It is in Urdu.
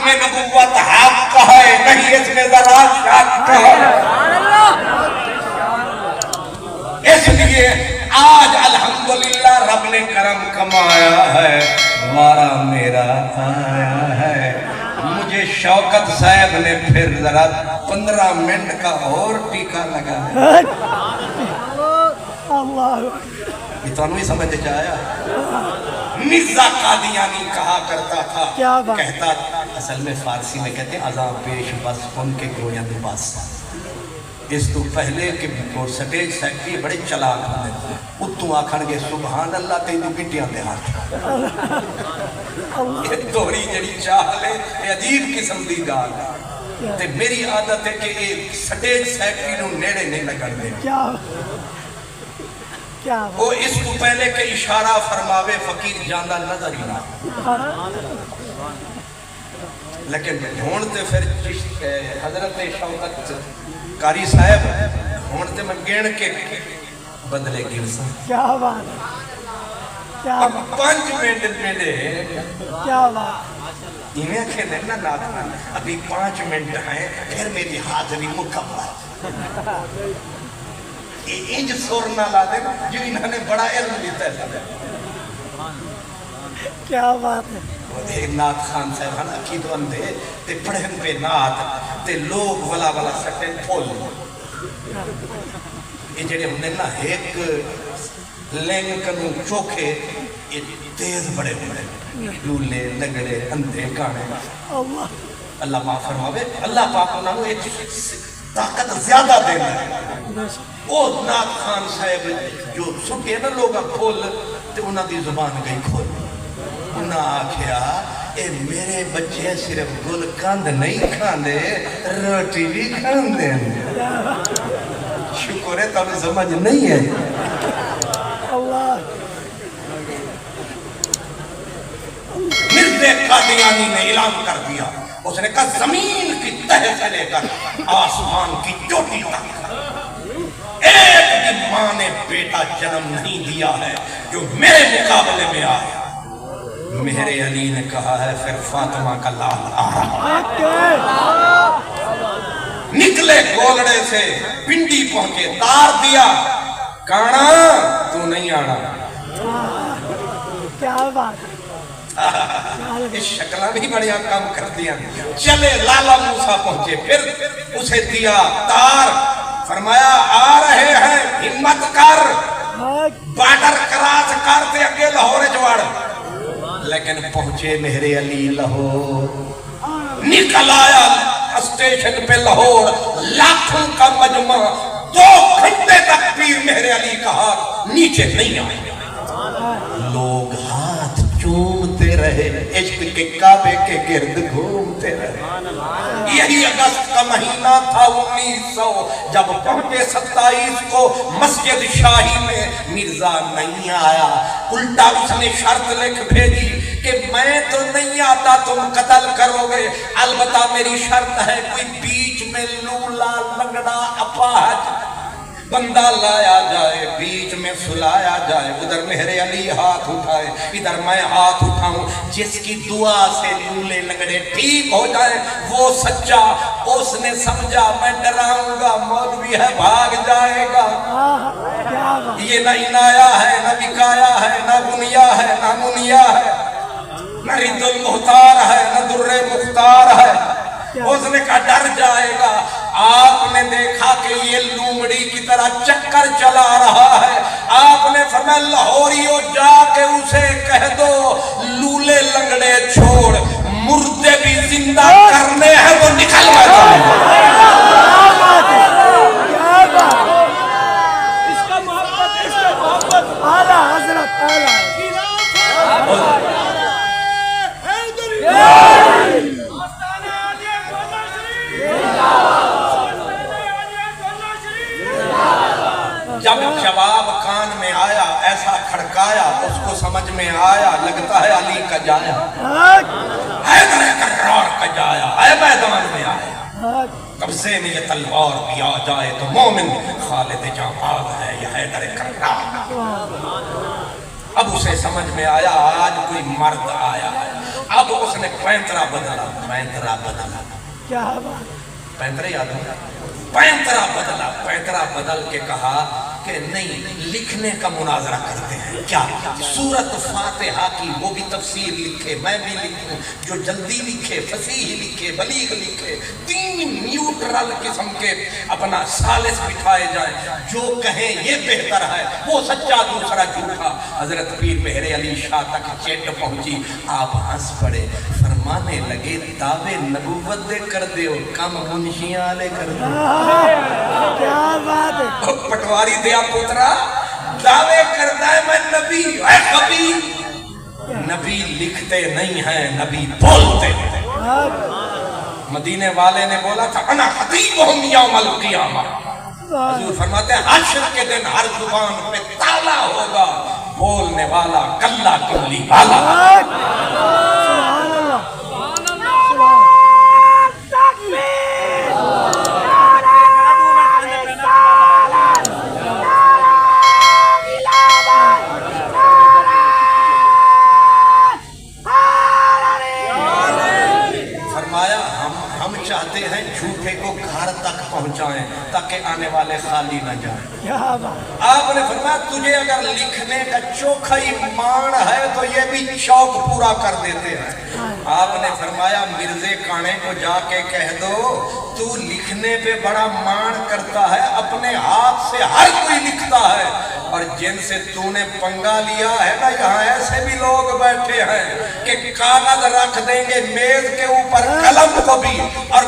ختم نبوت حق ہے، نہیں اس میں ذرا شک ہے۔ اس لیے آج الحمدللہ رب نے کرم کمایا ہے، وارا میرا آیا ہے۔ مجھے شوکت صاحب نے پھر ذرا 15 منٹ کا اور ٹیکا لگا ہے۔ یہ تو انہوں سمجھ جایا۔ مرزا قادیانی کہا کرتا تھا، کہتا اصل میں فارسی میں کہتے ہیں ازاں پیش بس ان کے گویند بس۔ اس تو پہلے کہ سٹیج سیکٹری بڑے چلاک ہونے اتوں آکھن گے سبحان اللہ تینوں گٹیاں دے ہاتھ۔ یہ دوری جڑی چاہ لے یہ عجیب قسم دی گال ہے۔ تے میری عادت ہے کہ یہ سٹیج سیکٹری نو نیڑے نہیں لگن دے۔ وہ اس کو پہلے کہ اشارہ فرماوے فقیر جاندہ نظر ہی نہ، لیکن ڈھونڈتے پھر حضرت شوکت قاری صاحب ڈھونڈتے میں گین کے بدلے گل سا۔ کیا بات، اب 5 منٹ میرے کیا بات انہیں کہنے نا ناتنا ابھی 5 منٹ ہیں پھر میری حاضری مکمل۔ انج سور نہ لا دے جو انہوں نے بڑا علم لیتا ہے۔ کیا بات ہے۔ وہ نات خان صاحب ہاں عقید اندھے تے پڑھن پہ نات تے لوگ ولا ولا سٹے پھول۔ یہ جڑے ہم نے نا ایک لینکنوں چوکھے یہ تیز بڑے ہوئے لولے لگڑے اندھے کانے۔ اللہ معاف فرماوے، اللہ پاک انہوں نے ایک طاقت زیادہ دینا ہے۔ او نات خان صاحب جو سکے نا لوگا کھول تے انہاں دی زبان گئی کھول۔ انہاں آکھیا اے میرے بچے صرف گل کاند نہیں کھاندے روٹی بھی کھاندے۔ شکر ہے تو سمجھ نہیں ہے۔ مرزا قادیانی نے اعلان کر دیا، اس نے کہا زمین کی تہ سے لے کر آسمان کی چوٹی تک ایک بھی ماں نے بیٹا جنم نہیں دیا ہے جو میرے مقابلے میں آیا۔ میرے علی نے کہا ہے پھر فاطمہ کا لال آ رہا۔ نکلے گولڑے سے پنڈی پہنچے، تار دیا، کانا تو نہیں آنا۔ کیا بات، اس شکلہ بھی بڑیا کام کر دیا۔ چلے لالا موسیٰ پہنچے، پھر اسے دیا تار، فرمایا آ رہے ہیں ہمت کر، بارڈر کراس کرتے اگے لاہور جوڑ۔ لیکن پہنچے میرے علی لاہور، نکل آیا اسٹیشن پہ لاہور، لاکھوں کا مجمع، 2 گھنٹے تک پیر میرے علی کہا نیچے نہیں آئے۔ لوگ ہاتھ چومتے رہے، عشق کے کعبے کے گرد گھومتے رہے۔ یہی اگست کا مہینہ تھا 1900، جب پہنچے 27 کو مسجد شاہی میں مرزا نہیں آیا۔ الٹا اس نے شرط لکھ بھیجی کہ میں تو نہیں آتا تم قتل کرو گے، البتہ میری شرط ہے کوئی بیچ میں لولا لنگڑا اپاہج بندہ لایا جائے، بیچ میں سلایا جائے۔ ادھر میرے علی ہاتھ اٹھائے، ادھر میں ہاتھ اٹھاؤں، جس کی دعا سے لولے لنگڑے ٹھیک ہو جائے وہ سچا۔ اس نے سمجھا میں ڈراؤں گا مولوی ہے بھاگ جائے گا۔ یہ نہ عنایا ہے، نہ بکایا ہے، نہ بنیا ہے، نہ منیا ہے، نہ رد المختار ہے، نہ در مختار ہے۔ اس نے کہا ڈر جائے گا۔ آپ نے دیکھا کہ یہ لومڑی کی طرح چکر چلا رہا ہے، آپ نے فرمایا لاہوریو جا کے اسے کہہ دو لولے لنگڑے چھوڑ، مردے بھی زندہ کرنے ہیں، وہ نکل جائے۔ اس کا محبت اعلیٰ حضرت اعلیٰ جب جواب کان میں آیا ایسا کھڑکایا، اس کو سمجھ میں آیا لگتا ہے علی کا جایا، حیدر کرار کا جایا، اے میدان میں آیا۔ قبضے میں یہ تلوار بھی آ جائے تو مومن خالد جاں ہے یہ حیدر کرار۔ اب اسے سمجھ میں آیا آج کوئی مرد آیا ہے، اب اس نے پینترا بدلا، پینترا بدلا، کیا بات، پینترا یاد ہے، پینترا بدلا، پینترا بدل کے کہا کہ نہیں لکھنے کا مناظرہ کرتے ہیں، کیا سورت فاتحہ کی وہ بھی تفسیر لکھے، میں بھی لکھوں، جو جلدی لکھے، فصیح لکھے، بلیغ لکھے، تین نیوٹرل قسم کے اپنا ثالث بٹھائے جائیں، جو کہیں یہ بہتر ہے، وہ سچا دوسرا جھوٹا۔ حضرت پیر مہر علی شاہ تک چیٹ پہنچی، آپ ہنس پڑے، فرمانے لگے دعوے نبوت دے کر دیو کم منشیاں لے کر دیو۔ کیا بات ہے، پٹواری دیا پترا دعوے کرتا ہے میں نبی، اے کبھی نبی لکھتے نہیں ہیں، نبی بولتے ہیں۔ مدینے والے نے بولا تھا انا خطیبہم یوم القیامہ، حضور فرماتے ہیں حشر کے دن ہر زبان پہ تالا ہوگا، بولنے والا کلا کلی والا۔ سبحان اللہ، ہم چاہتے ہیں جھوٹے کو گھر تک پہنچائیں تاکہ آنے والے خالی نہ جائیں۔ کیا بات، آپ نے فرمایا تجھے اگر لکھنے کا چوکھا ایمان ہے تو یہ بھی شوق پورا کر دیتے ہیں۔ آپ نے فرمایا مرزے کانے کو جا کے کہہ دو تو لکھنے پہ بڑا مان کرتا ہے، اپنے ہاتھ سے ہر کوئی لکھتا ہے، اور جن سے تو نے پنگا لیا ہے نا یہاں ایسے بھی لوگ بیٹھے ہیں کہ کاغذ رکھ دیں گے میز کے اوپر قلم کو بھی اور